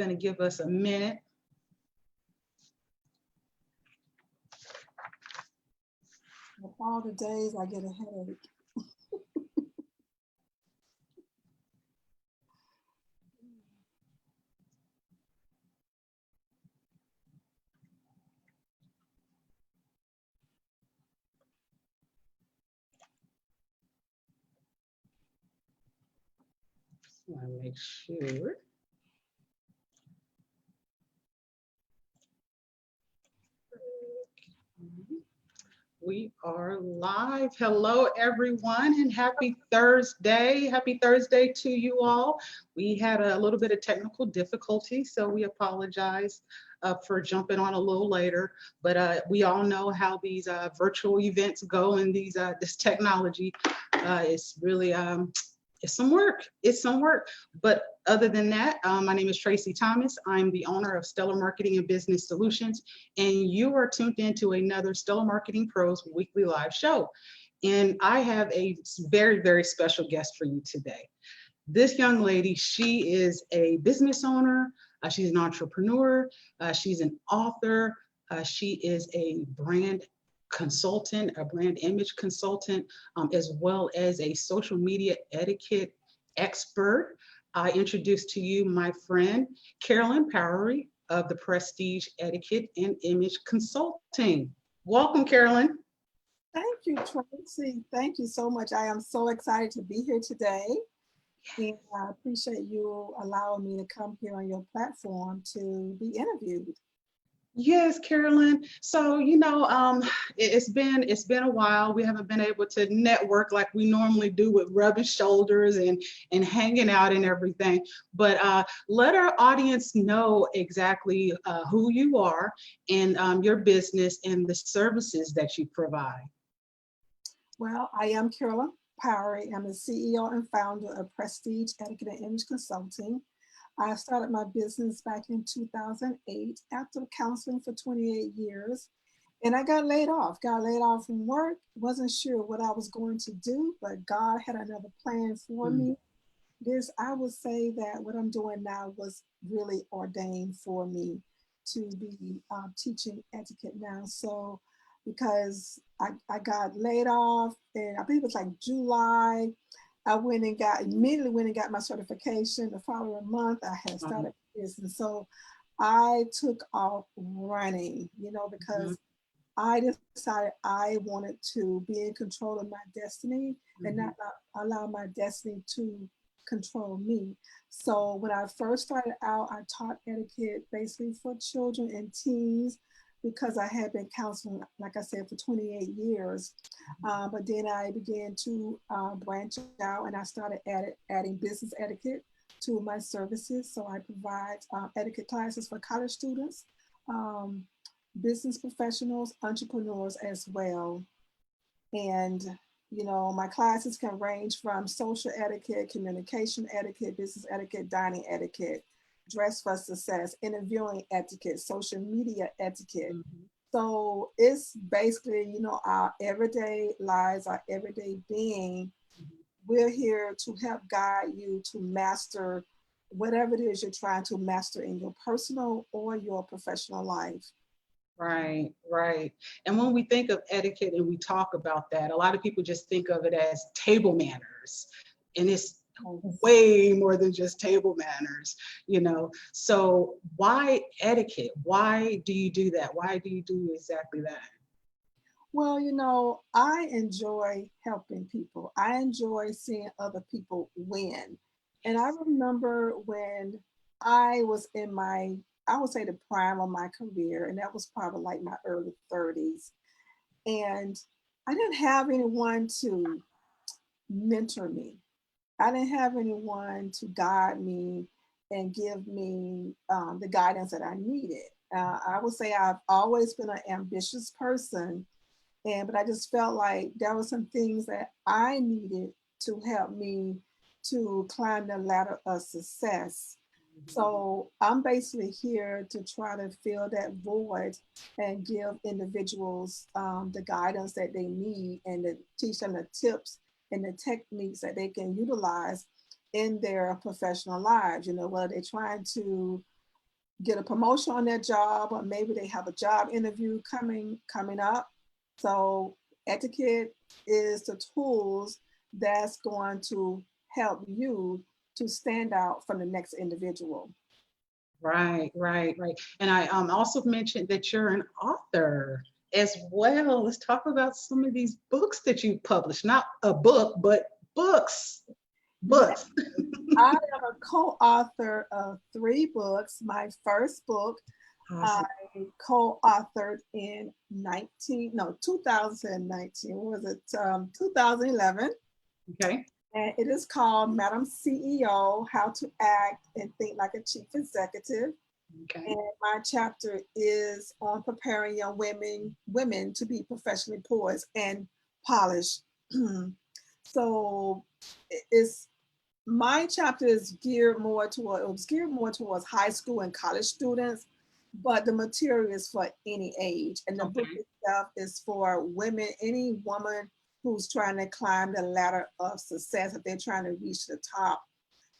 going to give us a minute. Of all the days I get a headache. I want to make sure. We are live. Hello, everyone, and happy Thursday. Happy Thursday to you all. We had a little bit of technical difficulty, so we apologize for jumping on a little later. But we all know how these virtual events go, and this technology is really it's some work. It's some work. But other than that, my name is Tracy Thomas. I'm the owner of Stellar Marketing and Business Solutions, and you are tuned into another Stellar Marketing Pros weekly live show. And I have a very, very special guest for you today. This young lady, she is a business owner. She's an entrepreneur. She's an author. She is a brand consultant, a brand image consultant, as well as a social media etiquette expert. I introduce to you my friend, Carolyn Powery of the Prestige Etiquette and Image Consulting. Welcome, Carolyn. Thank you, Tracy. Thank you so much. I am so excited to be here today. And I appreciate you allowing me to come here on your platform to be interviewed. Yes, Carolyn. So, it's been a while. We haven't been able to network like we normally do with rubbing shoulders and hanging out and everything. But let our audience know exactly who you are and your business and the services that you provide. Well, I am Carolyn Powery. I'm the CEO and founder of Prestige Etiquette and Image Consulting. I started my business back in 2008 after counseling for 28 years. And I got laid off from work. Wasn't sure what I was going to do, but God had another plan for me. I would say that what I'm doing now was really ordained for me to be teaching etiquette now. So because I got laid off, and I believe it was like July, I immediately went and got my certification. The following month, I had started business. So I took off running, because I decided I wanted to be in control of my destiny and not allow my destiny to control me. So when I first started out, I taught etiquette basically for children and teens, because I had been counseling, like I said, for 28 years. But then I began to branch out, and I started adding business etiquette to my services. So I provide etiquette classes for college students, business professionals, entrepreneurs as well. And, my classes can range from social etiquette, communication etiquette, business etiquette, dining etiquette, dress for success, interviewing etiquette, social media etiquette. So it's basically, our everyday lives, our everyday being. We're here to help guide you to master whatever it is you're trying to master in your personal or your professional life. Right, right. And when we think of etiquette and we talk about that, a lot of people just think of it as table manners. And it's way more than just table manners, So why etiquette? Why do you do that? Why do you do exactly that? Well, I enjoy helping people. I enjoy seeing other people win. And I remember when I was in I would say the prime of my career, and that was probably like my early 30s. And I didn't have anyone to mentor me. I didn't have anyone to guide me and give me the guidance that I needed. I would say I've always been an ambitious person, but I just felt like there were some things that I needed to help me to climb the ladder of success. So I'm basically here to try to fill that void and give individuals the guidance that they need, and to teach them the tips and the techniques that they can utilize in their professional lives. Whether they're trying to get a promotion on their job, or maybe they have a job interview coming up. So etiquette is the tools that's going to help you to stand out from the next individual. Right, right, right. And I also mentioned that you're an author as well. Let's talk about some of these books that you published. Not a book, but books. Yeah, Books. I am a co-author of 3 books. My first book I Awesome. co-authored in 2019. What was it? 2011. Okay. And it is called Madam CEO, How to Act and Think Like a Chief Executive. Okay. And my chapter is on preparing young women to be professionally poised and polished. So it's my chapter is it was geared more towards high school and college students, but the material is for any age. And the book Okay. itself is for women, any woman who's trying to climb the ladder of success, if they're trying to reach the top.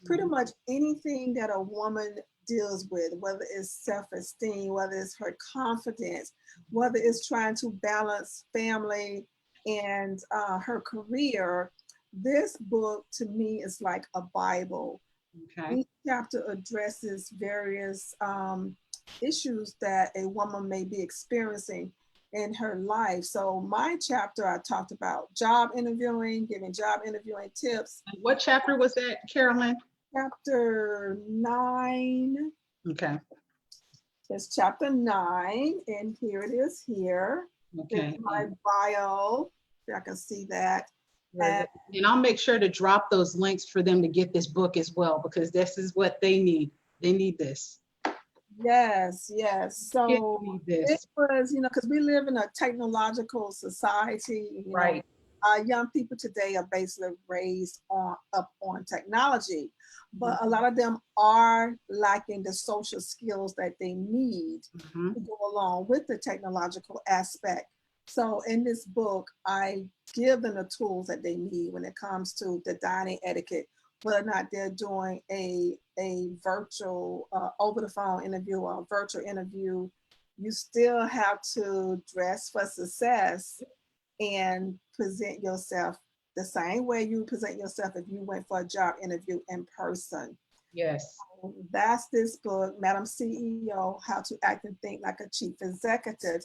Pretty Mhm. much anything that a woman deals with, whether it's self-esteem, whether it's her confidence, whether it's trying to balance family and her career, this book to me is like a Bible. Okay. Each chapter addresses various issues that a woman may be experiencing in her life. So my chapter, I talked about job interviewing, giving job interviewing tips. And what chapter was that, Carolyn? Chapter 9 Okay. is chapter 9, and here it is here. It's Okay. my bio. I can see that. Very And good. And I'll make sure to drop those links for them to get this book as well, because this is what they need. They need this. yes, yes. Kids So need it this. was, because we live in a technological society, Right. young people today are basically raised up on technology, but a Mhm. lot of them are lacking the social skills that they need Mhm. to go along with the technological aspect. So in this book, I give them the tools that they need when it comes to the dining etiquette, whether or not they're doing a virtual over the phone interview or a virtual interview. You still have to dress for success and present yourself the same way you present yourself if you went for a job interview in person. Yes. That's this book, Madam CEO, How to Act and Think Like a Chief Executive.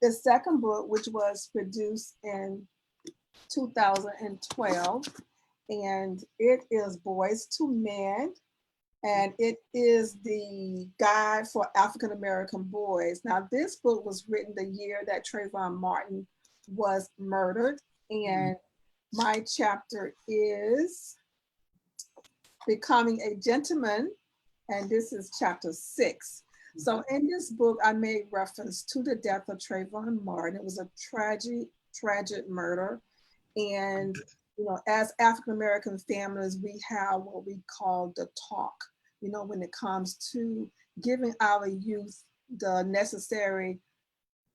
The second book, which was produced in 2012, and it is Boys to Men, and it is the guide for African American boys. Now, this book was written the year that Trayvon Martin was murdered, Mhm. and my chapter is Becoming a Gentleman, and this is chapter 6. So in this book, I made reference to the death of Trayvon Martin. It was a tragic murder. And, as African American families, we have what we call the talk, when it comes to giving our youth the necessary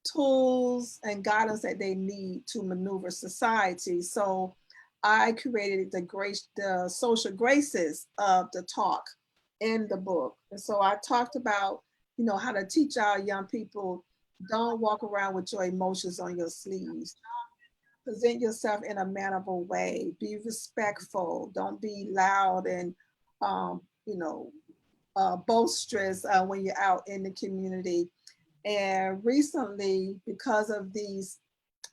tools and guidance that they need to maneuver society. So I created the social graces of the talk in the book. And so I talked about, how to teach our young people, don't walk around with your emotions on your sleeves. Present yourself in a mannerable way. Be respectful. Don't be loud and, um, you know, boisterous when you're out in the community. And recently, because of these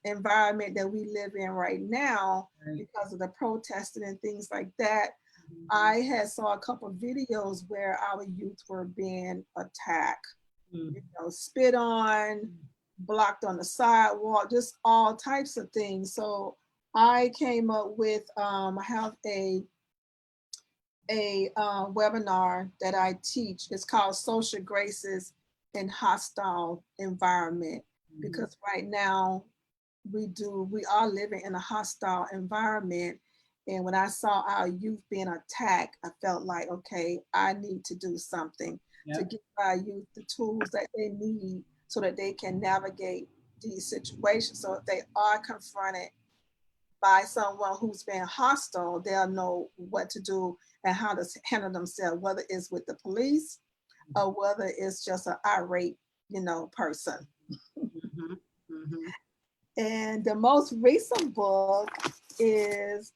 environment that we live in right now, Right. because of the protesting and things like that, Mhm. I had saw a couple of videos where our youth were being attacked, Mhm. spit on, blocked on the sidewalk, just all types of things. So I came up with, I have a webinar that I teach. It's called Social Graces in Hostile Environment, Mhm. because right now we are living in a hostile environment. And when I saw our youth being attacked, I felt like, okay, I need to do something to Yep. give our youth the tools that they need so that they can navigate these situations. So if they are confronted by someone who's been hostile, they'll know what to do and how to handle themselves, whether it's with the police, or whether it's just an irate, person. Mhm. Mhm. And the most recent book is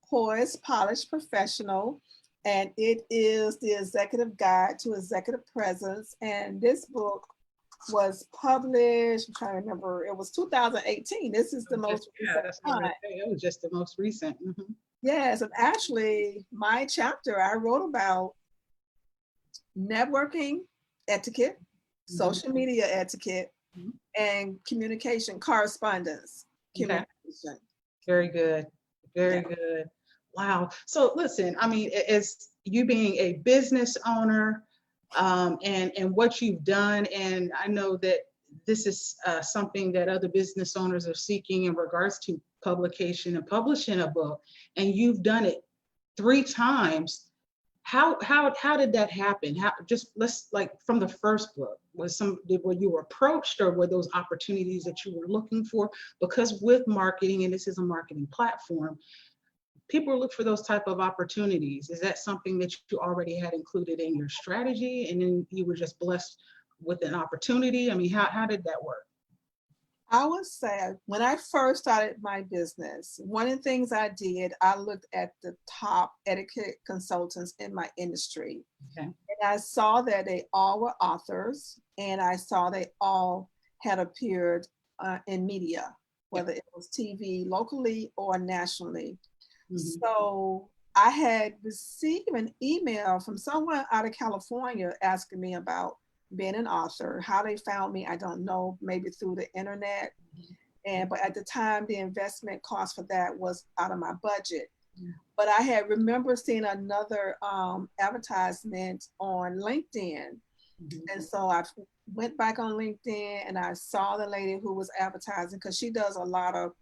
Poised, Polished Professional, and it is the Executive Guide to Executive Presence. And this book was published, I'm trying to remember, it was 2018. This is the most Yeah, recent that's what I was one. gonna say. It was just the most recent. Mhm. Yes, and actually, my chapter I wrote about networking etiquette, Mhm. social media etiquette, Mhm. and communication correspondence. Okay. Communication. Very good. Yeah. Very good. Wow. So listen, I mean, as you being a business owner, and what you've done, and I know that this is something that other business owners are seeking in regards to publication and publishing a book, and you've done it 3 times. How did that happen? How, just let's, like, from the first book, were you approached, or were those opportunities that you were looking for? Because with marketing, and this is a marketing platform, people look for those type of opportunities. Is that something that you already had included in your strategy, and then you were just blessed with an opportunity? I mean, how did that work? I would say when I first started my business, one of the things I did, I looked at the top etiquette consultants in my industry. Okay. And I saw that they all were authors, and I saw they all had appeared in media, Yep. whether it was TV locally or nationally. Mhm. So I had received an email from someone out of California asking me about being an author. How they found me, I don't know, maybe through the internet. But at the time, the investment cost for that was out of my budget. But I had remember seeing another advertisement on LinkedIn. Mhm. And so I went back on LinkedIn and I saw the lady who was advertising, because she does a lot of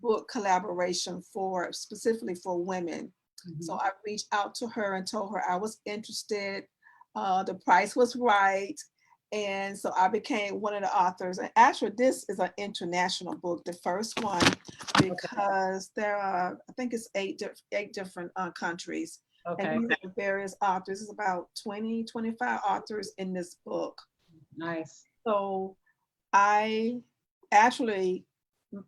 book collaboration for specifically for women. So Mhm. I reached out to her and told her I was interested. The price was right. And so I became one of the authors. And actually, this is an international book, the first one, Okay. because there are, I think it's eight different countries. And Okay. these are various authors. There's about 20, 25 authors in this book. Nice. So I actually,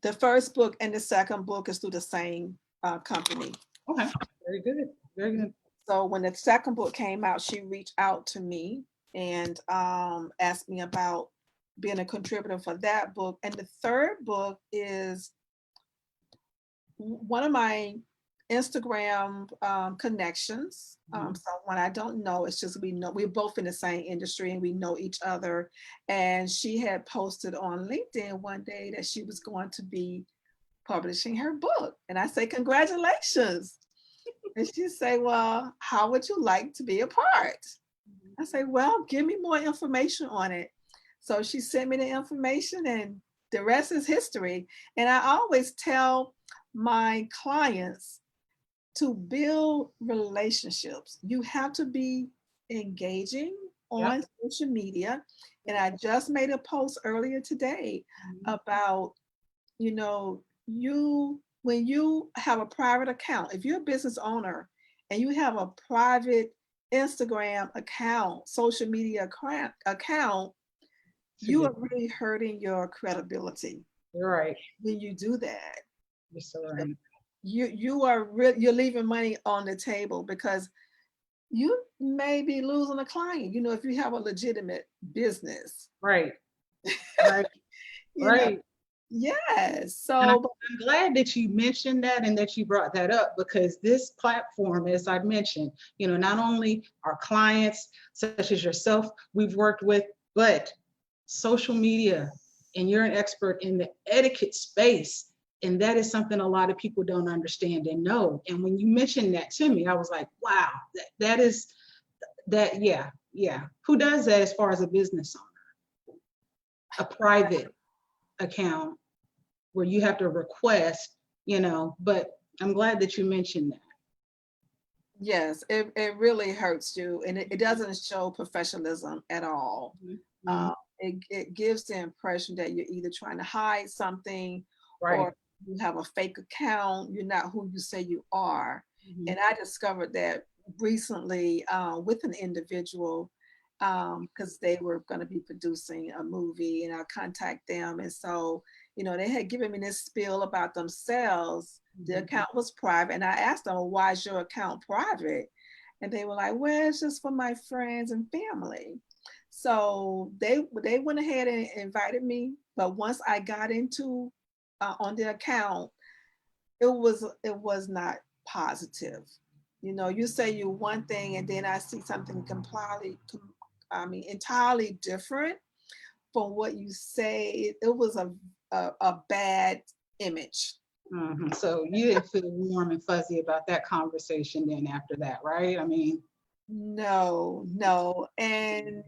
the first book and the second book is through the same company. Okay. Very good. Very good. So when the second book came out, she reached out to me and asked me about being a contributor for that book. And the third book is one of my Instagram connections. Mhm. Someone I don't know, it's just we know we're both in the same industry and we know each other. And she had posted on LinkedIn one day that she was going to be publishing her book. And I say, congratulations. And she say, well, how would you like to be a part? I say, well, give me more information on it. So she sent me the information and the rest is history. And I always tell my clients to build relationships. You have to be engaging Yep. on social media. And I just made a post earlier today about, you when you have a private account, if you're a business owner and you have a private Instagram account, social media account, Should you be. are really hurting your credibility You're right. when you do that. You're so right. You're leaving money on the table because you may be losing a client, if you have a legitimate business. Right. Right. you know Right. yes. And So I'm glad that you mentioned that and that you brought that up, because this platform, as I've mentioned, not only our clients such as yourself we've worked with, but social media, and you're an expert in the etiquette space. And that is something a lot of people don't understand and know. And when you mentioned that to me, I was like, wow, that is that, yeah, yeah. Who does that as far as a business owner? A private account where you have to request, but I'm glad that you mentioned that. yes, it really hurts you, and it doesn't show professionalism at all. Mhm. It gives the impression that you're either trying to hide something Right. or you have a fake account. You're not who you say you are. Mhm. And I discovered that recently with an individual. because they were going to be producing a movie, and I contact them. And so, they had given me this spiel about themselves. The account was private, and I asked them, well, why is your account private? And they were like, well, it's just for my friends and family. So they went ahead and invited me. But once I got into on the account, it was not positive. You say you one thing, and then I see something entirely different from what you say. It was a bad image. So you didn't feel warm and fuzzy about that conversation then after that, right? I mean, no. And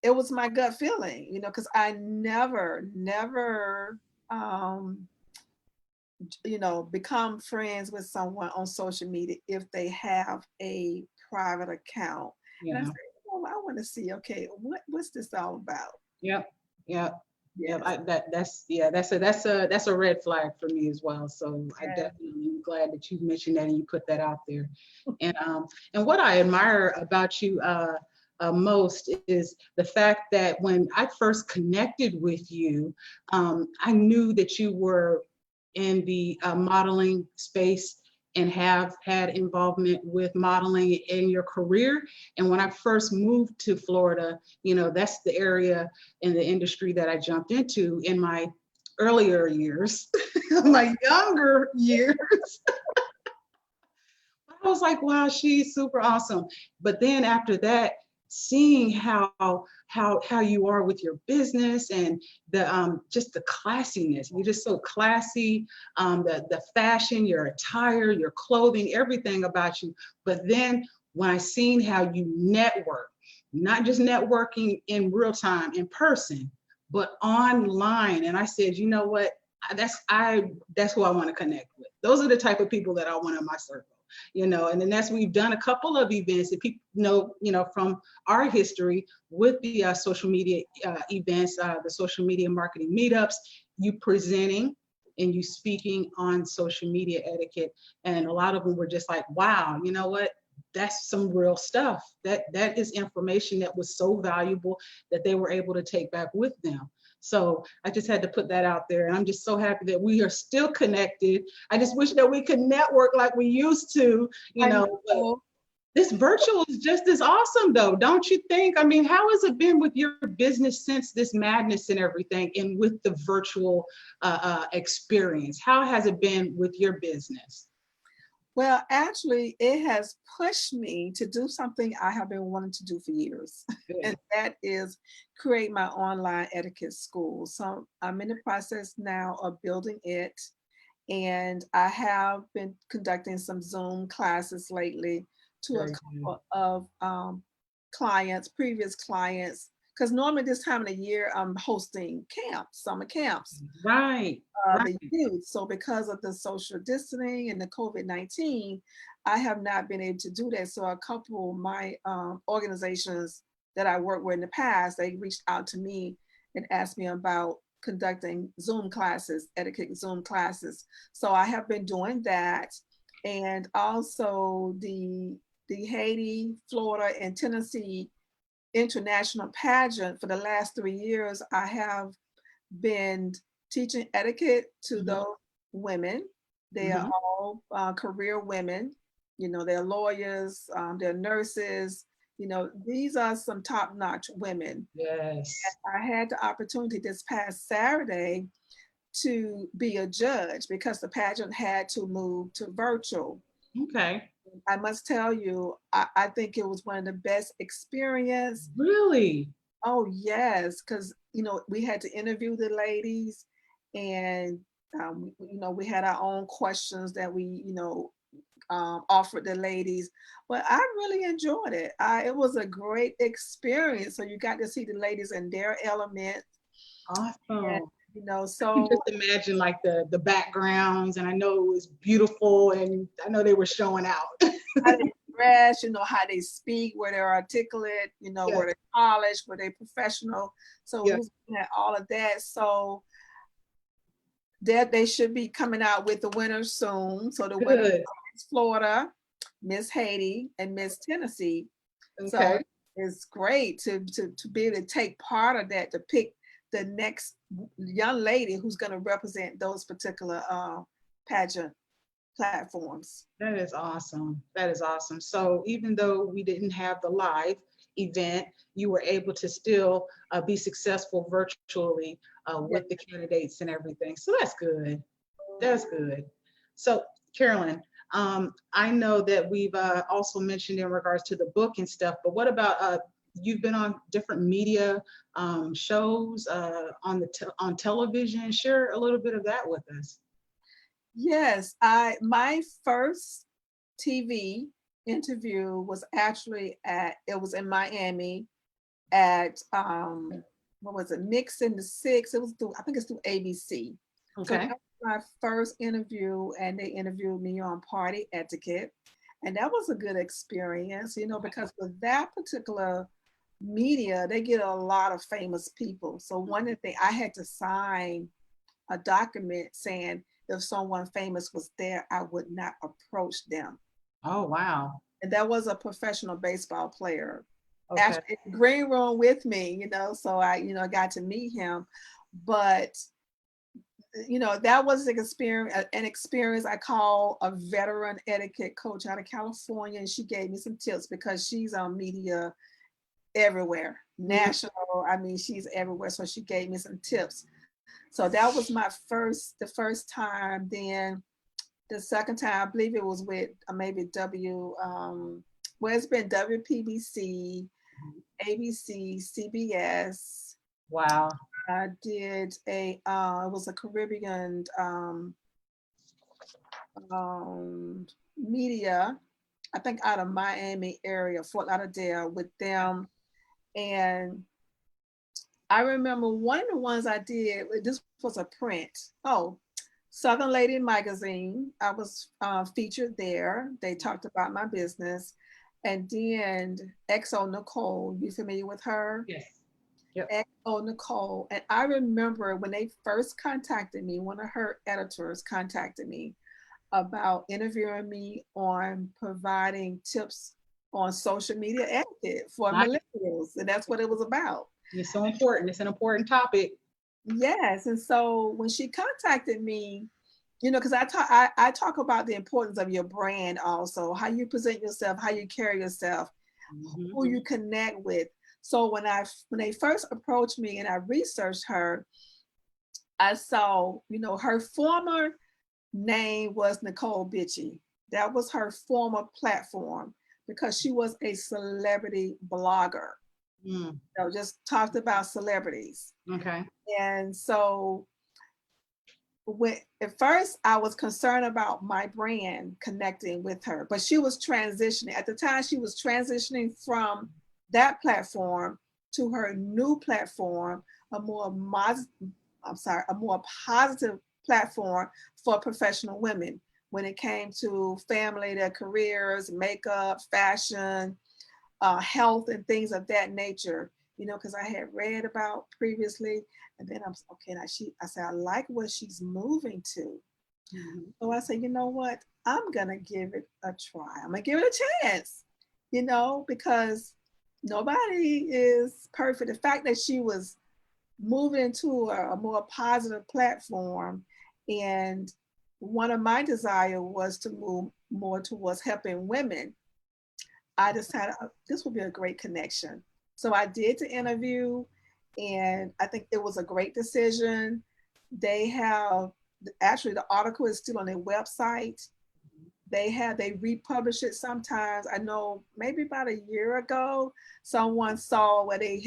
it was my gut feeling, because I never become friends with someone on social media if they have a private account. And I yeah. said, well, I want to see, okay, what's this all about? Yep. Yep. Yes. Yep. That's a red flag for me as well. So I Yes. definitely am glad that you mentioned that and you put that out there. And what I admire about you most is the fact that when I first connected with you, I knew that you were in the modeling space and have had involvement with modeling in your career. And when I first moved to Florida, that's the area in the industry that I jumped into in my earlier years, my younger years. I was like, wow, she's super awesome. But then after that, seeing how you are with your business and the just the classiness, you're just so classy. The fashion, your attire, your clothing, everything about you. But then when I seen how you network, not just networking in real time, in person, but online, and I said, you know what? That's who I want to connect with. Those are the type of people that I want in my circle. And then we've done a couple of events that people know, from our history with the social media events, the social media marketing meetups, you presenting and you speaking on social media etiquette. And a lot of them were just like, wow, you know what? That's some real stuff. That is information that was so valuable that they were able to take back with them. So I just had to put that out there. And I'm just so happy that we are still connected. I just wish that we could network like we used to, But this virtual is just as awesome though, don't you think? I mean, how has it been with your business since this madness and everything and with the virtual experience? How has it been with your business? Well, actually, it has pushed me to do something I have been wanting to do for years, and that is create my online etiquette school. So I'm in the process now of building it, and I have been conducting some Zoom classes lately to a couple of previous clients, because normally this time of the year I'm hosting summer camps. Right. The youth. So because of the social distancing and the COVID-19, I have not been able to do that. So a couple of my organizations that I worked with in the past, they reached out to me and asked me about conducting Zoom classes, etiquette Zoom classes. So I have been doing that. And also the Haiti, Florida, and Tennessee international pageant for the last 3 years, I have been teaching etiquette to those women. They are all career women. They're lawyers, they're nurses. These are some top-notch women. Yes. And I had the opportunity this past Saturday to be a judge because the pageant had to move to virtual. Okay. I must tell you, I think it was one of the best experience. Really? Oh, yes, because, we had to interview the ladies, and, we had our own questions that we, offered the ladies, but I really enjoyed it. It was a great experience. So you got to see the ladies in their element. Awesome. And, So just imagine like the backgrounds, and I know it was beautiful, and I know they were showing out. how they dress, how they speak, where they're articulate, where they're polished, where they're professional. So we was looking at all of that. So that they should be coming out with the winners soon. So the winner is Florida, Miss Haiti, and Miss Tennessee. Okay. So It's great to be able to take part of that, to pick the next young lady who's going to represent those particular pageant platforms. That is awesome. That is awesome. So even though we didn't have the live event, you were able to still be successful virtually Yeah. with the candidates and everything. So that's good. That's good. So Carolyn, I know that we've also mentioned in regards to the book and stuff, but what about you've been on different media shows on on television? Share a little bit of that with us. Yes, my first TV interview was actually it was in Miami at what was it, Mix in the Six. It was through, I think it's through ABC. So that Okay. was my first interview, and they interviewed me on party etiquette. And that was a good experience, because with that particular media, they get a lot of famous people. So one of the things, I had to sign a document saying if someone famous was there, I would not approach them. Oh, wow. And that was a professional baseball player, Okay. actually in the green room with me, so I got to meet him. But that was an experience. I call a veteran etiquette coach out of California, and she gave me some tips because she's on media everywhere, Mhm. national. I mean, she's everywhere. So she gave me some tips. So that was the first time. Then the second time, I believe it was with maybe well, it's been WPBC, ABC, CBS. Wow. I did it was a Caribbean media, I think out of Miami area, Fort Lauderdale with them. And I remember one of the ones I did, this was a print. Oh, Southern Lady magazine. I was featured there. They talked about my business. And then XO Nicole, you familiar with her? Yes. Yep. XO Nicole. And I remember when they first contacted me, one of her editors contacted me about interviewing me on providing tips on social media etiquette for Nice. millennials. And that's what it was about. It's so important. It's an important topic. Yes. And so when she contacted me, because I talk about the importance of your brand also, how you present yourself, how you carry yourself, Mhm. who you connect with. So when they first approached me and I researched her, I saw, her former name was Nicole Bitchy. That was her former platform because she was a celebrity blogger. Mm. Just talked about celebrities. Okay. And so at first I was concerned about my brand connecting with her, but she was transitioning. At the time, she was transitioning from that platform to her new platform, a more a more positive platform for professional women when it came to family, their careers, makeup, fashion, health, and things of that nature. Because I had read about previously, and then I'm okay. Now I said I like what she's moving to. Mhm. So I said, you know what? I'm gonna give it a try. I'm gonna give it a chance. Because nobody is perfect. The fact that she was moving to a more positive platform, and one of my desire was to move more towards helping women. I decided this would be a great connection. So I did the interview, and I think it was a great decision. They have actually the article is still on their website. They republish it sometimes. I know maybe about a year ago, someone saw where they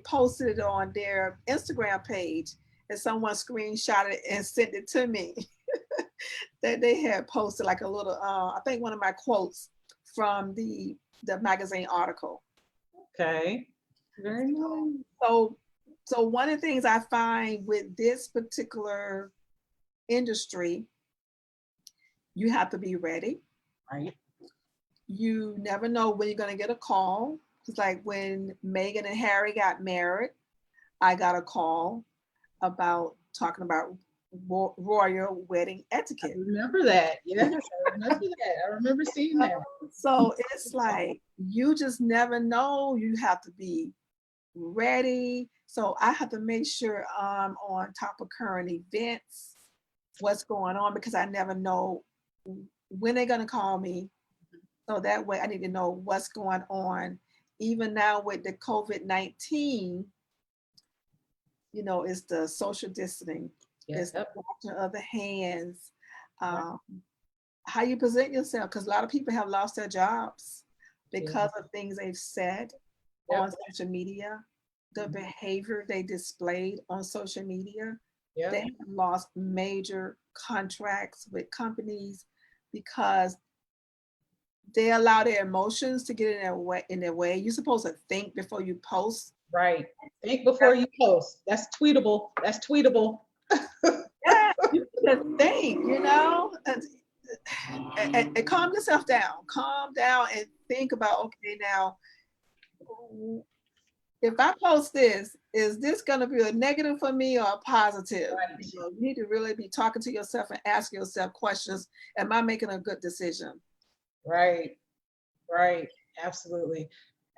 posted it on their Instagram page, and someone screenshot it and sent it to me. That they had posted like a little, I think one of my quotes from the magazine article. Okay. Very nice. So, so one of the things I find with this particular industry, you have to be ready. Right. You never know when you're going to get a call. It's like when Meghan and Harry got married, I got a call about talking about royal wedding I etiquette. remember that. Yes, I remember that. I remember seeing that. So it's like, you just never know. You have to be ready. So I have to make sure I'm on top of current events, what's going on, because I never know when they're going to call me. So that way I need to know what's going on. Even now with the COVID-19, it's the social distancing, it's the Yep. washing of the hands, Right. um, how you present yourself, because a lot of people have lost their jobs because Yeah. of things they've said Yep. on social media, the Mhm. behavior they displayed on social media. They Yep. have lost major contracts with companies because they allow their emotions to get in their way. You're supposed to think before you post. Right. Think before you post. That's tweetable. That's tweetable. Yeah, you just think, and calm yourself down. Calm down and think about, okay, now, if I post this, is this going to be a negative for me or a positive? Right. You need to really be talking to yourself and ask yourself questions. Am I making a good decision? Right. Right. Absolutely.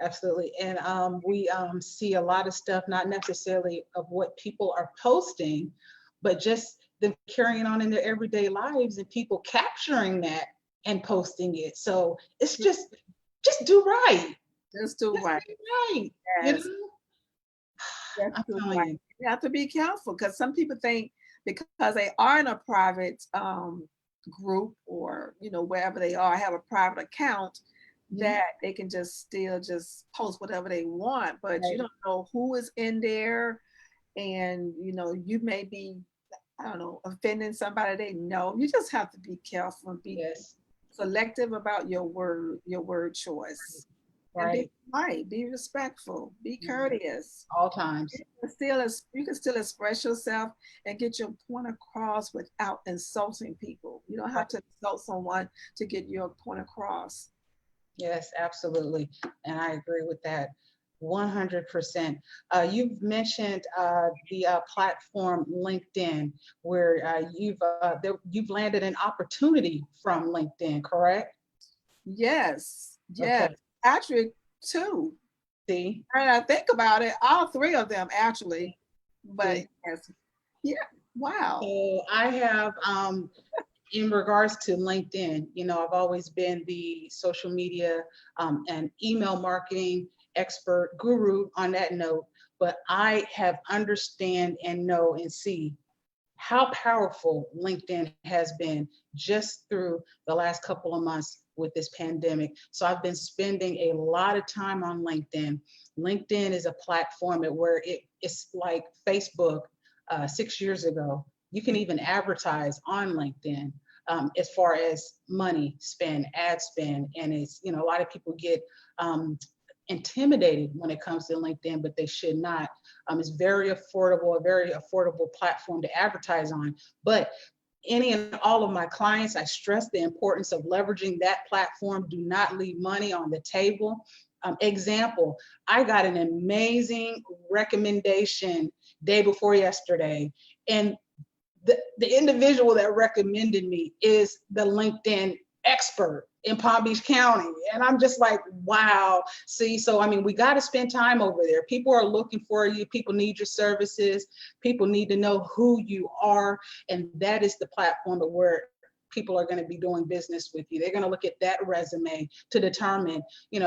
Absolutely. And we see a lot of stuff, not necessarily of what people are posting, but just them carrying on in their everyday lives and people capturing that and posting it. So it's just do right. Just do Just right. do right. You Yes, know, just I'm do telling right. you. You have to be careful because some people think because they are in a private group, or wherever they are, have a private account, Mhm. that they can just still just post whatever they want, but you Right. don't know who is in there, and you may be, I don't know, offending somebody they know. You just have to be careful and be Yes. selective about your word choice, and be Right. polite, be respectful, be Mhm. courteous. All times. You can still express yourself and get your point across without insulting people. You don't have Right. to insult someone to get your point across. Yes, absolutely. And I agree with that 100%. You've mentioned the platform LinkedIn, where you've landed an opportunity from LinkedIn, correct? Yes, yes. Okay. Actually, two. See, And I think about it, all three of them actually. But see. yes, yeah, wow. So I have in regards to LinkedIn, I've always been the social media and email marketing expert guru on that note, but I have understand and know and see how powerful LinkedIn has been just through the last couple of months with this pandemic. So I've been spending a lot of time on LinkedIn. LinkedIn is a platform where it's like Facebook 6 years ago. You can even advertise on LinkedIn as far as money spend, ad spend, and it's a lot of people get intimidated when it comes to LinkedIn, but they should not. It's very affordable, a very affordable platform to advertise on. But any and all of my clients, I stress the importance of leveraging that platform. Do not leave money on the table. Example, I got an amazing recommendation day before yesterday, and the individual that recommended me is the LinkedIn expert in Palm Beach County. And I'm just like, wow. See, so I mean, we got to spend time over there. People are looking for you. People need your services. People need to know who you are. And that is the platform where people are going to be doing business with you. They're going to look at that resume to determine,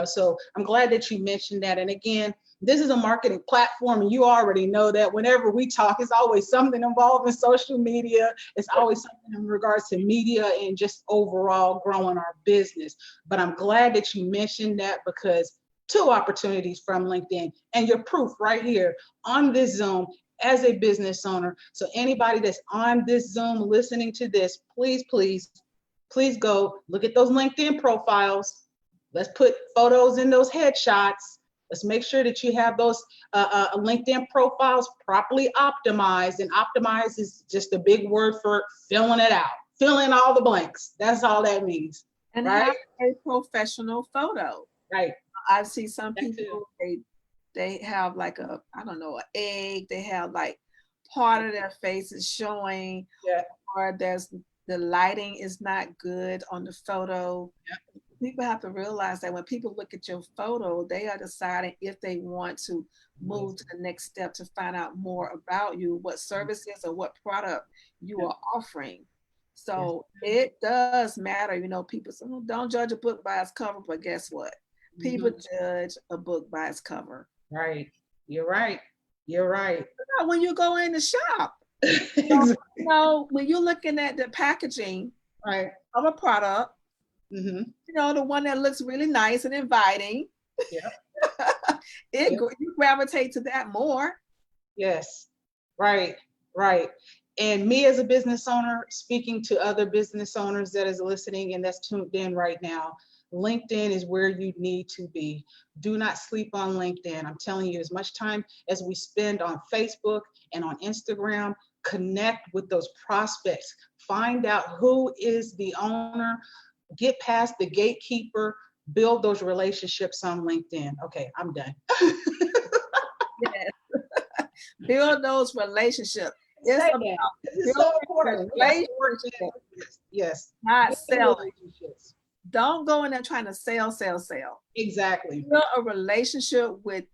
so I'm glad that you mentioned that. And again, this is a marketing platform, and you already know that whenever we talk, it's always something involved in social media. It's always something in regards to media and just overall growing our business. But I'm glad that you mentioned that, because two opportunities from LinkedIn, and your proof right here on this Zoom as a business owner. So anybody that's on this Zoom listening to this, please, please, please go look at those LinkedIn profiles. Let's put photos in those headshots. Let's make sure that you have those LinkedIn profiles properly optimized. And optimize is just a big word for filling it out, fill in all the blanks. That's all that means, And right? have a professional photo. Right. I see some That too. people, they have like a, I don't know, an egg. They have like part of their face is showing, Yeah. or the lighting is not good on the photo. Yeah. People have to realize that when people look at your photo, they are deciding if they want to move to the next step to find out more about you, what services or what product you are offering. So it does matter. People say, "Oh, don't judge a book by its cover," but guess what? People judge a book by its cover. Right. You're right. You're right. When you go in the shop, Exactly. when you're looking at the packaging Right. of a product, Mm-hmm. the one that looks really nice and inviting, Yep. you gravitate to that more. Yes. Right. Right. And me as a business owner, speaking to other business owners that is listening and that's tuned in right now, LinkedIn is where you need to be. Do not sleep on LinkedIn. I'm telling you, as much time as we spend on Facebook and on Instagram, connect with those prospects. Find out who is the owner. Get past the gatekeeper. Build those relationships on LinkedIn. Okay, I'm done. Yes. Build those relationships. It's It's about so important. relationships, Yes. not selling. Relationships. Don't go in there trying to sell. Exactly. Build a relationship with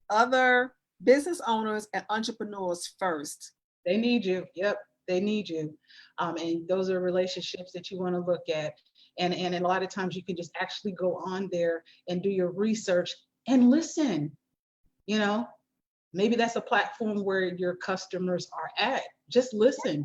other business owners and entrepreneurs first. They need you. Yep, they need you. And those are relationships that you want to look at. And a lot of times you can just actually go on there and do your research and listen. You know, maybe that's a platform where your customers are at. Just listen,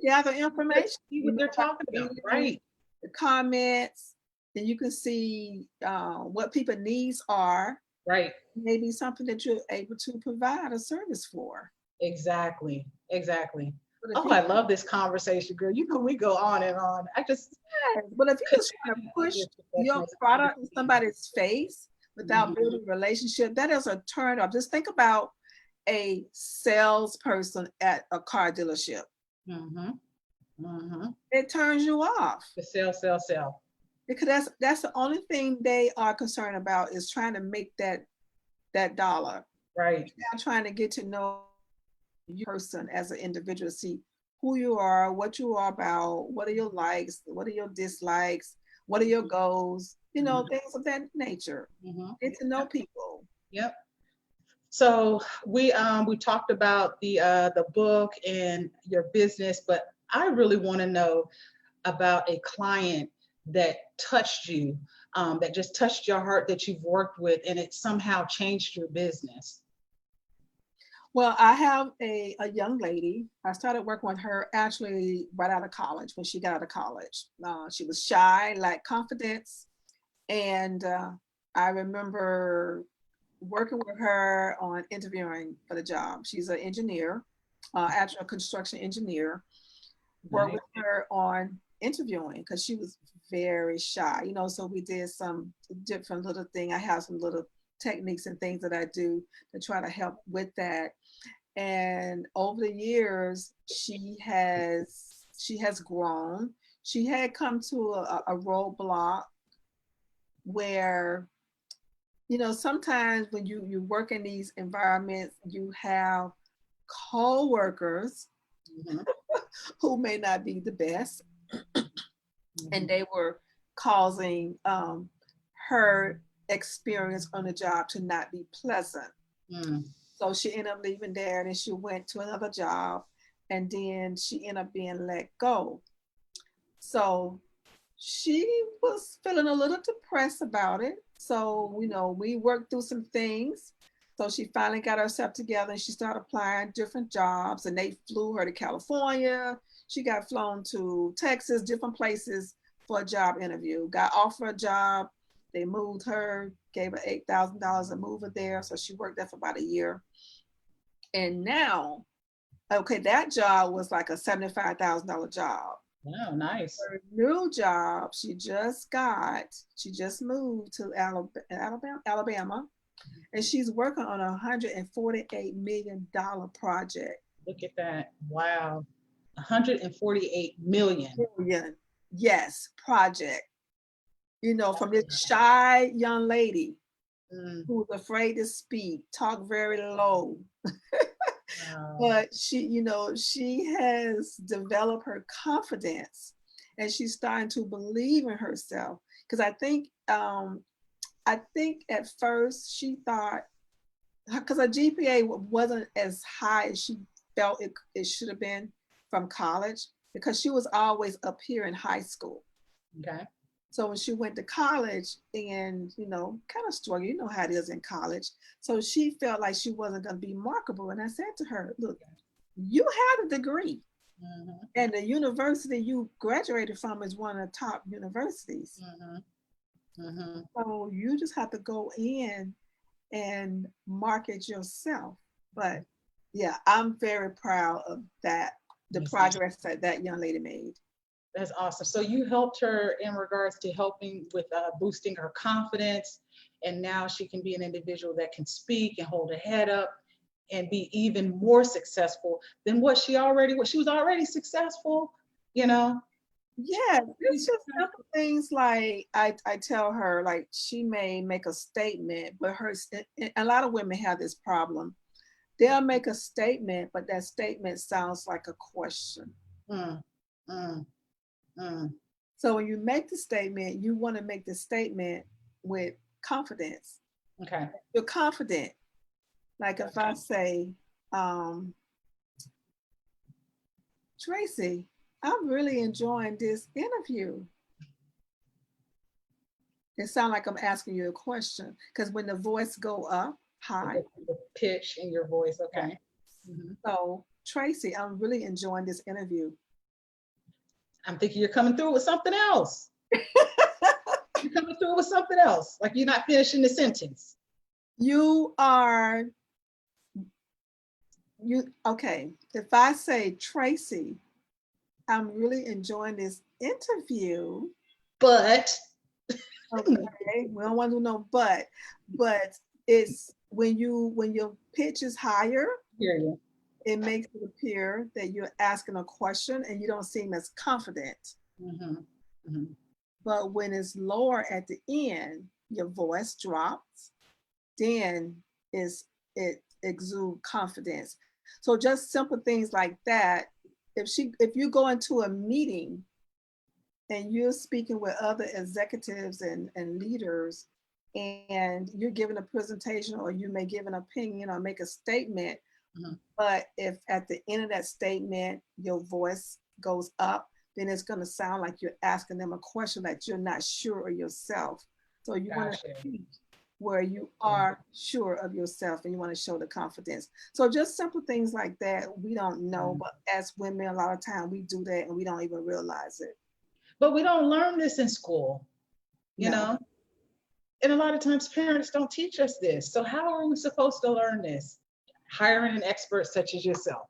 Gather information. See what they're talking about, right? The comments, then you can see what people's needs are. Right. Maybe something that you're able to provide a service for. Exactly. Exactly. Oh, I love this conversation, girl. We go on and on. But if you're just trying to push your product in somebody's face without building a relationship, that is a turn off. Just think about a salesperson at a car dealership. It turns you off. The sell. Because that's the only thing they are concerned about is trying to make that dollar. Right. They're not trying to get to know you person as an individual, see who you are, what you are about, what are your likes, what are your dislikes, what are your goals, things of that nature. Get to know people. Yep. So we talked about the book and your business, but I really want to know about a client that touched you, that just touched your heart, that you've worked with, and it somehow changed your business. Well, I have a young lady. I started working with her actually right out of college, when she got out of college. She was shy, lacked confidence. And I remember working with her on interviewing for the job. She's an engineer, actually a construction engineer. Worked with her on interviewing because she was very shy, so we did some different little thing. I have some little techniques and things that I do to try to help with that. And over the years, she has grown. She had come to a roadblock where, sometimes when you work in these environments, you have co-workers who may not be the best. And they were causing her experience on the job to not be pleasant. So she ended up leaving there, and then she went to another job, and then she ended up being let go. So she was feeling a little depressed about it. So, we worked through some things. So she finally got herself together, and she started applying different jobs, and they flew her to California. She got flown to Texas, different places for a job interview, got offered a job. They moved her, gave her $8,000 to move her there. So she worked there for about a year. And now, that job was like a $75,000 job. Oh, nice. Her new job, she just moved to Alabama, and she's working on a $148 million project. Look at that. Wow. 148 million. Yes, project. From this shy young lady who's afraid to speak, talk very low. But she has developed her confidence, and she's starting to believe in herself. Because I think at first she thought, because her GPA wasn't as high as she felt it should have been from college, because she was always up here in high school. Okay. So when she went to college and, kind of struggled, you know how it is in college. So she felt like she wasn't going to be marketable. And I said to her, look, you have a degree. Mm-hmm. And the university you graduated from is one of the top universities. Mm-hmm. Mm-hmm. So you just have to go in and market yourself. But yeah, I'm very proud of that, the progress that young lady made. That's awesome. So you helped her in regards to helping with boosting her confidence, and now she can be an individual that can speak and hold her head up and be even more successful than what she was already successful, you know. Yeah, it's just simple things like I tell her, like, she may make a statement, but a lot of women have this problem. They'll make a statement, but that statement sounds like a question. Mm, mm, mm. So when you make the statement, you want to make the statement with confidence. Okay. You're confident. Like if I say, Tracy, I'm really enjoying this interview. It sounds like I'm asking you a question, because when the voice go up high, The pitch in your voice. Okay. Mm-hmm. So Tracy, I'm really enjoying this interview. I'm thinking you're coming through with something else. You're coming through with something else. Like you're not finishing the sentence. Okay. If I say, Tracy, I'm really enjoying this interview. But Okay, we don't want to know but it's when your pitch is higher, it makes it appear that you're asking a question and you don't seem as confident. Mm-hmm. Mm-hmm. But when it's lower at the end, your voice drops, then it exudes confidence. So just simple things like that. If you go into a meeting and you're speaking with other executives and leaders, and you're giving a presentation, or you may give an opinion or make a statement, Mm-hmm. but if at the end of that statement your voice goes up, then it's going to sound like you're asking them a question that you're not sure of yourself. So you want to speak where you are sure of yourself, and you want to show the confidence. So just simple things like that, we don't know, but as women, a lot of time we do that and we don't even realize it. But we don't learn this in school, you know? And a lot of times parents don't teach us this. So how are we supposed to learn this? Hiring an expert such as yourself.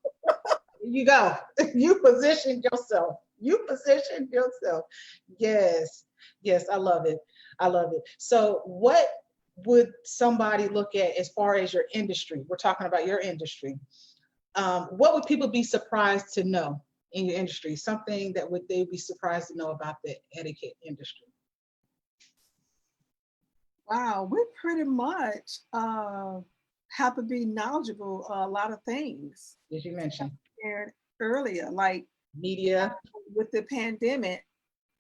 You go. You positioned yourself. You positioned yourself. Yes. Yes, I love it. I love it. So what would somebody look at as far as your industry? We're talking about your industry. What would people be surprised to know in your industry? Something that would they be surprised to know about the etiquette industry? Wow, we pretty much have to be knowledgeable a lot of things. As you mentioned earlier, like media with the pandemic.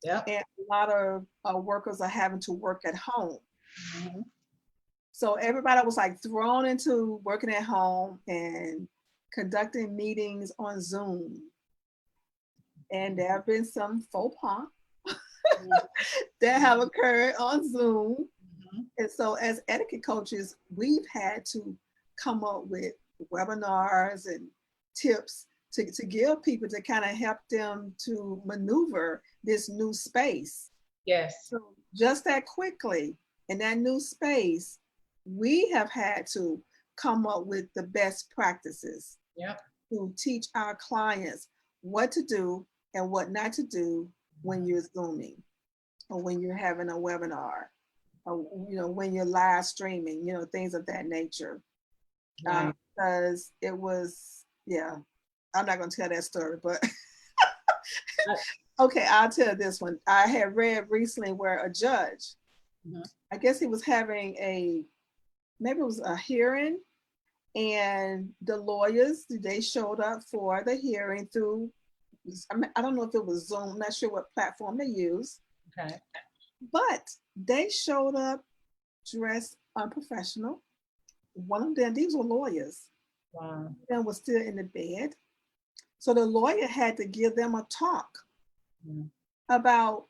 Yep. And a lot of workers are having to work at home. Mm-hmm. So everybody was like thrown into working at home and conducting meetings on Zoom. And there have been some faux pas that have occurred on Zoom. Mm-hmm. And so as etiquette coaches, we've had to come up with webinars and tips to give people, to kind of help them to maneuver this new space. Yes. So just that quickly in that new space, we have had to come up with the best practices. Yep. To teach our clients what to do and what not to do when you're Zooming, or when you're having a webinar, or when you're live streaming, things of that nature. Right. Because it was, I'm not going to tell that story, but okay, I'll tell this one. I had read recently where a judge, I guess he was having maybe it was a hearing, And the lawyers, they showed up for the hearing through, I don't know if it was Zoom, I'm not sure what platform they used, Okay. but they showed up dressed unprofessional. One of them, these were lawyers, Wow. them was still in the bed. So the lawyer had to give them a talk Mm. about,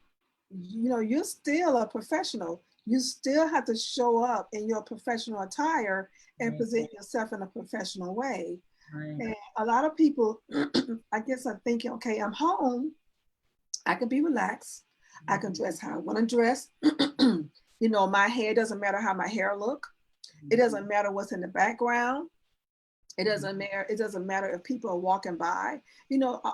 you're still a professional. You still have to show up in your professional attire and Right. present yourself in a professional way. Right. And a lot of people, I guess, are thinking, okay, I'm home. I can be relaxed. I can dress how I want to dress. My hair doesn't matter how my hair look. It doesn't matter what's in the background. It doesn't matter. It doesn't matter if people are walking by.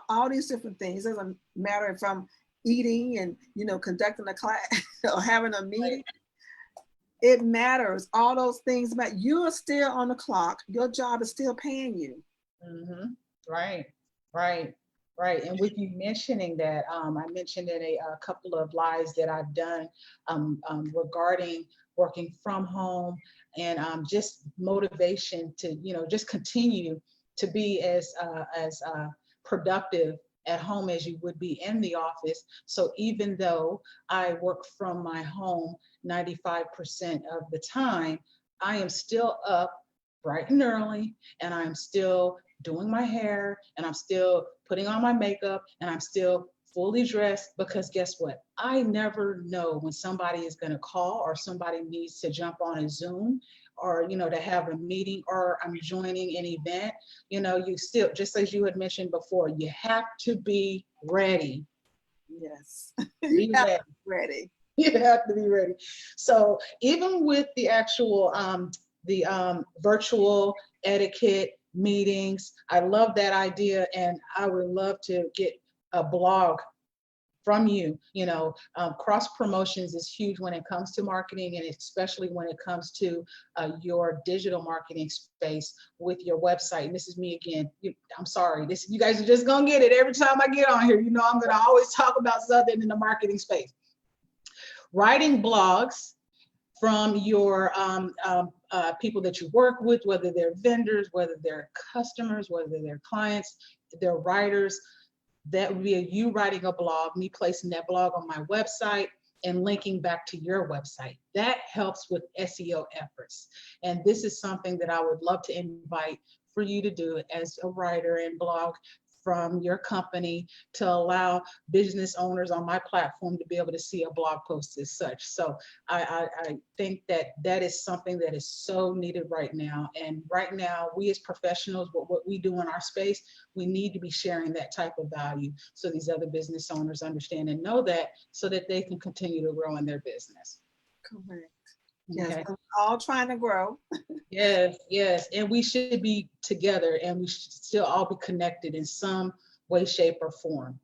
All these different things. It doesn't matter if I'm eating and conducting a class or having a meeting. It matters. All those things matter. You are still on the clock. Your job is still paying you. Mm-hmm. Right, right, right. And with you mentioning that, I mentioned in a couple of lives that I've done regarding working from home and just motivation to, just continue to be as productive at home as you would be in the office. So even though I work from my home 95% of the time, I am still up bright and early, and I'm still doing my hair, and I'm still putting on my makeup, and I'm still fully dressed, because guess what? I never know when somebody is going to call, or somebody needs to jump on a Zoom, or to have a meeting, or I'm joining an event. You still, just as you had mentioned before, you have to be ready. Yes, Be you have ready. to be ready. You have to be ready. So even with the actual the virtual etiquette meetings, I love that idea, and I would love to get a blog from you. Cross promotions is huge when it comes to marketing, and especially when it comes to your digital marketing space with your website. And this is me again. I'm sorry, this, you guys are just gonna get it every time I get on here. I'm gonna always talk about something in the marketing space. Writing blogs from your people that you work with, whether they're vendors, whether they're customers, whether they're clients, they're writers. That would be you writing a blog, me placing that blog on my website and linking back to your website. That helps with SEO efforts. And this is something that I would love to invite for you to do as a writer and blog from your company, to allow business owners on my platform to be able to see a blog post as such. So I think that is something that is so needed right now. And right now, we as professionals, what we do in our space, we need to be sharing that type of value, so these other business owners understand and know that, so that they can continue to grow in their business. Correct. Yes, Okay. we're all trying to grow. Yes, yes. And we should be together, and we should still all be connected in some way, shape, or form.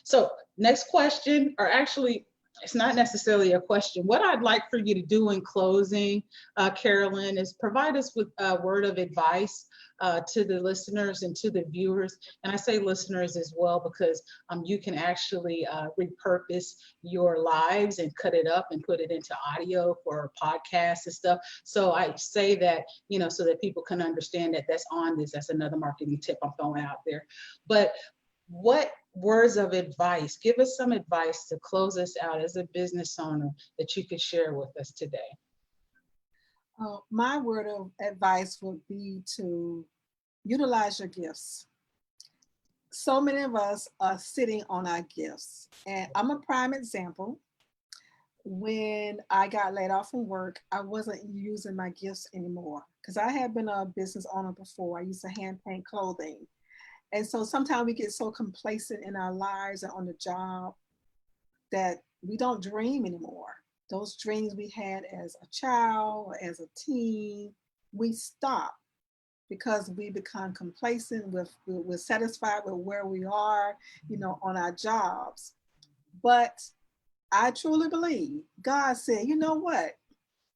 So next question, or actually, it's not necessarily a question. What I'd like for you to do in closing, Carolyn, is provide us with a word of advice to the listeners and to the viewers. And I say listeners as well, because you can actually repurpose your lives and cut it up and put it into audio for podcasts and stuff. So I say that, so that people can understand that that's on this. That's another marketing tip I'm throwing out there. But what words of advice, give us some advice to close us out as a business owner that you could share with us today? My word of advice would be to utilize your gifts. So many of us are sitting on our gifts. And I'm a prime example. When I got laid off from work, I wasn't using my gifts anymore, because I had been a business owner before. I used to hand paint clothing. And so sometimes we get so complacent in our lives and on the job that we don't dream anymore. Those dreams we had as a child or as a teen, we stop because we become complacent we're satisfied with where we are, on our jobs. But I truly believe God said, you know what?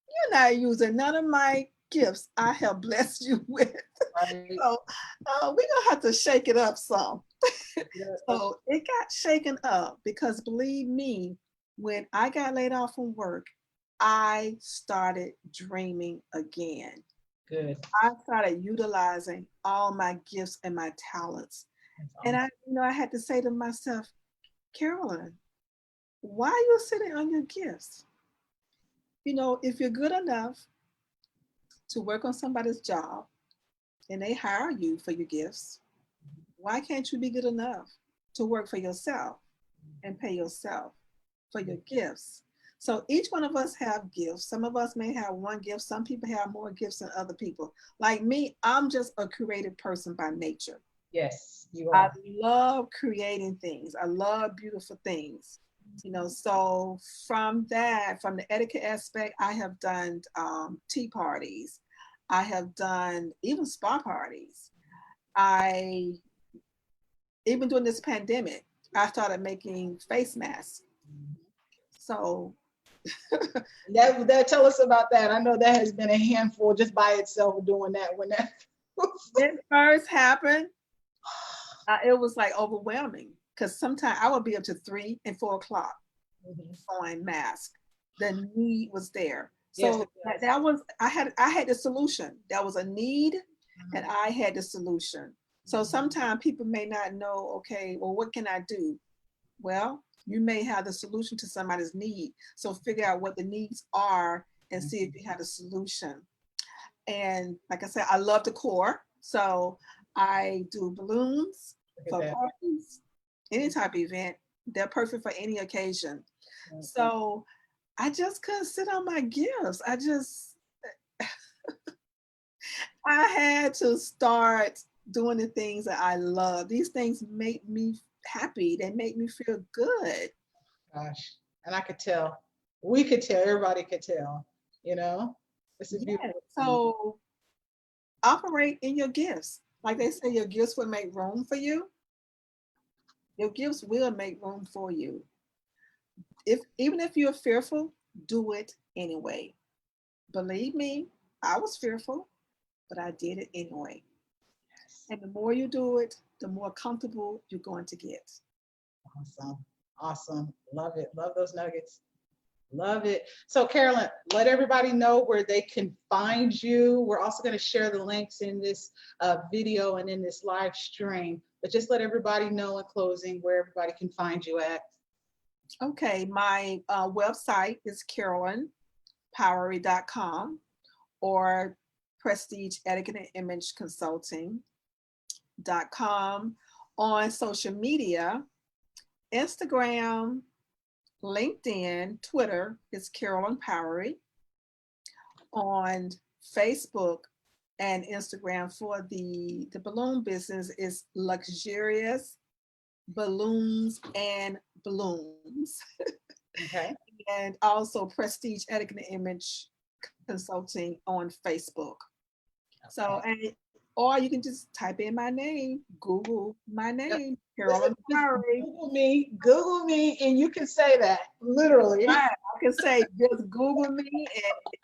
You're not using none of my gifts I have blessed you with. Right. So we're gonna have to shake it up some. Yeah. So it got shaken up, because believe me, when I got laid off from work, I started dreaming again. Good. I started utilizing all my gifts and my talents. That's And awesome. I had to say to myself, Carolyn, why are you sitting on your gifts? If you're good enough to work on somebody's job and they hire you for your gifts, why can't you be good enough to work for yourself and pay yourself for your gifts? So each one of us have gifts. Some of us may have one gift. Some people have more gifts than other people. Like me, I'm just a creative person by nature. Yes, you I are. love creating things. I love beautiful things. So from the etiquette aspect, I have done tea parties. I have done even spa parties. I Even during this pandemic, I started making face masks. So That tell us about that. I know that has been a handful just by itself doing that when that when it first happened, it was like overwhelming because sometimes I would be up to 3 and 4 o'clock sewing mask. The need was there. yes, So it does. that was I had the solution. That was a need, and I had the solution. So sometimes people may not know, okay, well, what can I do? Well, you may have the solution to somebody's need. So figure out what the needs are and see if you have a solution. And like I said, I love decor. So I do balloons Look at for that. parties, any type of event. They're perfect for any occasion. Mhm. So I just couldn't sit on my gifts. I had to start doing the things that I love. These things make me happy. They make me feel good. Gosh, and I could tell. We could tell. Everybody could tell. You know, it's a Yeah. beautiful thing. So operate in your gifts. Like they say, your gifts will make room for you. Your gifts will make room for you. If even if you're fearful, do it anyway. Believe me, I was fearful, but I did it anyway. Yes. And the more you do it, the more comfortable you're going to get. Awesome. Awesome. Love it. Love those nuggets. Love it. So, Carolyn, let everybody know where they can find you. We're also going to share the links in this video and in this live stream, but just let everybody know in closing where everybody can find you at. Okay, my website is carolynpowery.com or Prestige Etiquette Image Consulting.com. On social media, Instagram, LinkedIn, Twitter is Carolyn Powery. On Facebook and Instagram for the balloon business is Luxurious Balloons and Blooms. Okay. And also Prestige Etiquette Image Consulting on Facebook. So, Okay. or you can just type in my name, Google my Yep. name, Listen, Carolyn just Powery. Google me, and you can say that literally. Right. I can say just Google me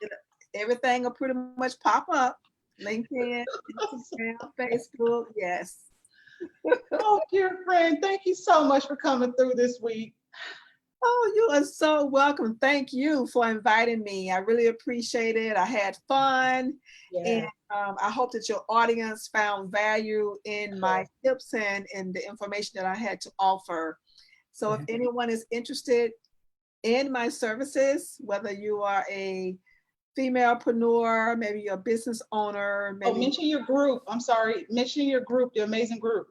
and everything will pretty much pop up. LinkedIn, Instagram, Facebook, yes. Oh, dear friend, thank you so much for coming through this week. Oh, you are so welcome. Thank you for inviting me. I really appreciate it. I had fun. And Yeah. I hope that your audience found value in my tips and in the information that I had to offer. So if Yeah. anyone is interested in my services, whether you are a femalepreneur, maybe you're a business owner, Oh, maybe, mention your group. I'm sorry. Mention your group, the amazing group.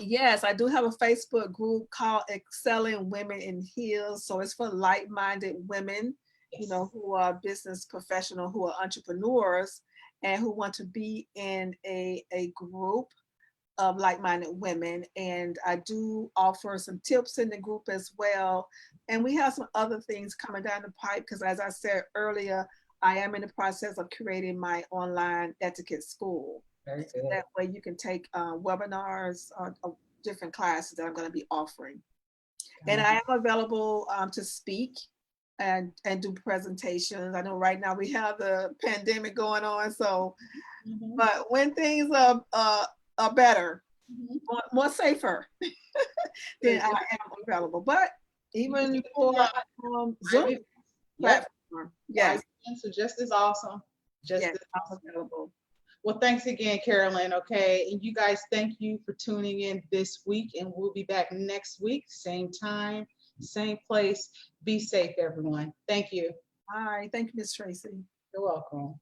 yes, I do have a Facebook group called Excelling Women in Heels. So it's for like-minded women, Yes. who are business professional, who are entrepreneurs, and who want to be in a group of like-minded women. And I do offer some tips in the group as well. And we have some other things coming down the pipe because, as I said earlier, I am in the process of creating my online etiquette school. Very So good. that way you can take webinars or different classes that I'm going to be offering. And I am available to speak and do presentations. I know right now we have the pandemic going on, so Mhm. but when things are better, Mhm. more safer, then I Good. am available. But You just even keep it for live. Zoom Right? Yep. platform, Live yes. events are just as awesome. Just Yes, as I'm possible. available. Well, thanks again, Carolyn. Okay. And you guys, thank you for tuning in this week. And we'll be back next week, same time, same place. Be safe, everyone. Thank you. All right. Thank you, Ms. Tracy. You're welcome.